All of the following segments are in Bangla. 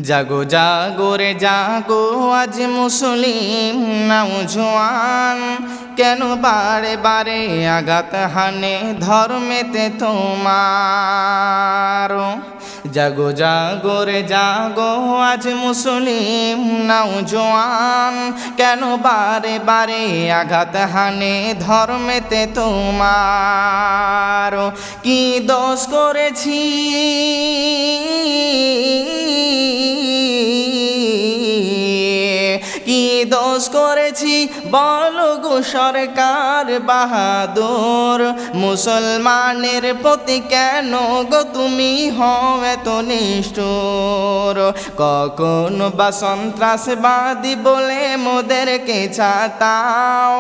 জাগো জাগো রে জাগো আজ মুসলিম নওজোয়ান, কেন বারে বারে আঘাত হানে ধর্মেতে তোমার। জাগো জাগো রে জাগো আজ মুসলিম নওজোয়ান, কেন বারে বারে আঘাত হানে ধর্মেতে তোমার। কি দোষ করেছি কি দোষ করেছি বলো গো সরকার বাহাদুর, মুসলমানের প্রতি কেন গো তুমি হও এত নিষ্ঠুর। কখনো বা সন্ত্রাসবাদী বলে মোদেরকে ছাতাও,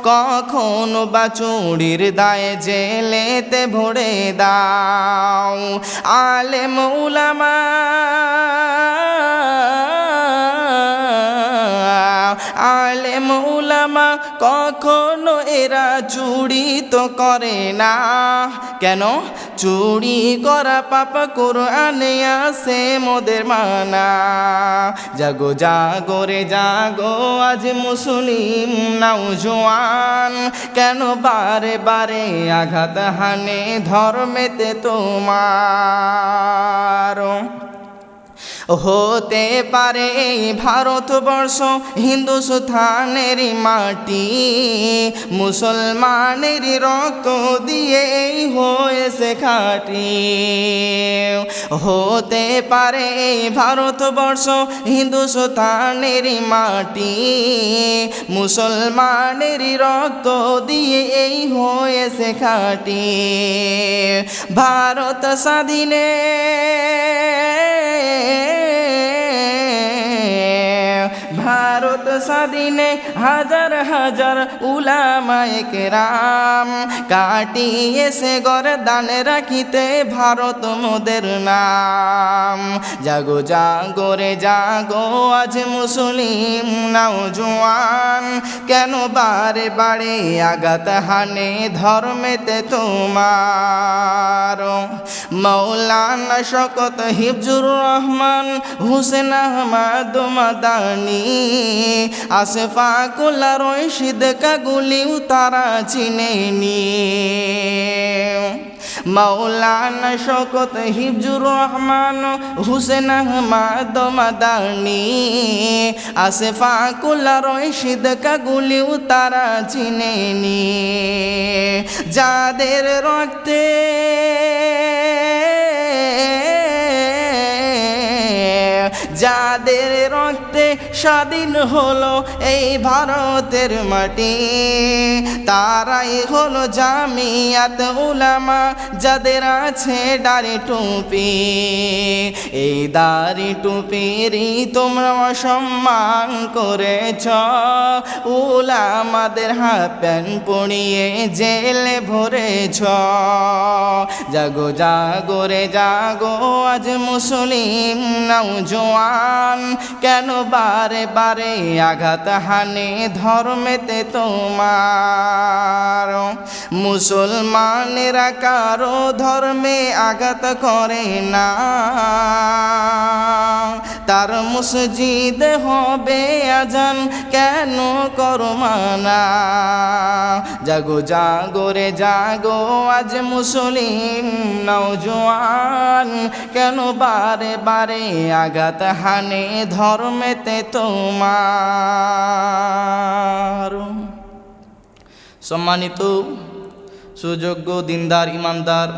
কখনো বা চুরির দায়ে জেলেতে ভরে দাও। আলেম উলামা আলেম উলামা কখনো এরা চুরি তো করে না, কেন? চুরি করা পাপ কোরআনে আছে মোদের মানা। জাগো জাগো রে জাগো আজ মুসলিম নওজোয়ান, কেন বারে বারে আঘাত হানে ধর্মেতে তোমার। হতে পারে এই ভারতবর্ষ হিন্দুস্থানেরই মাটি, মুসলমানের রক্ত দিয়ে হয়েছে খাঁটি। হতে পারে এই ভারতবর্ষ হিন্দুস্থানেরই মাটি, মুসলমানের রক্ত দিয়ে হয়েছে খাঁটি। ভারত স্বাধীনে ভারত স্বাধীনে হাজার হাজার উলামায়ে কেরাম কাটিয়েছে গরদান রাখিতে ভারত মোদের নাম। জাগো জাগো রে জাগো আজ মুসলিম নওজোয়ান, কেন বারে বারে আঘাত হানে ধর্মেতে তোমার। মৌলানা শওকত হিফজুর রহমান, হুসেন আহমদ মাদানী, আশফাকুল রশিদ কাগুলিও তারা চিনেনি। মৌলানা শওকত হিফজুর রহমান, হুসেন আহমদ মাদানী, আশফাকুল রশিদ কাগুলিও তারা চিনেনি। যাদের রক্তে যাদের রক্তে স্বাধীন হলো এই ভারতের মাটি, তারাই হলো জামিয়াত উলামা, যাদের আছে দাড়ি টুপি। এই দাড়ি টুপিরই তোমরা অসম্মান করেছ, উলামাদের হাফ প্যান্ট পরিয়ে জেলে ভরেছ। জাগো জাগো রে জাগো আজ মুসলিম নওজোয়ান, কেন বারে বারে আঘাত হানে ধর্মেতে তোমার। মুসলমানেরা কারো ধর্মে আঘাত করে না, তার মসজিদ হবে আজান কেন করো মানা। জাগো জাগো রে জাগো আজ মুসলিম নওজোয়ান, কেন বারে বারে আঘাত হানে ধর্মেতে তোমার। সম্মানিত সুযোগ্য দিনদার ইমানদার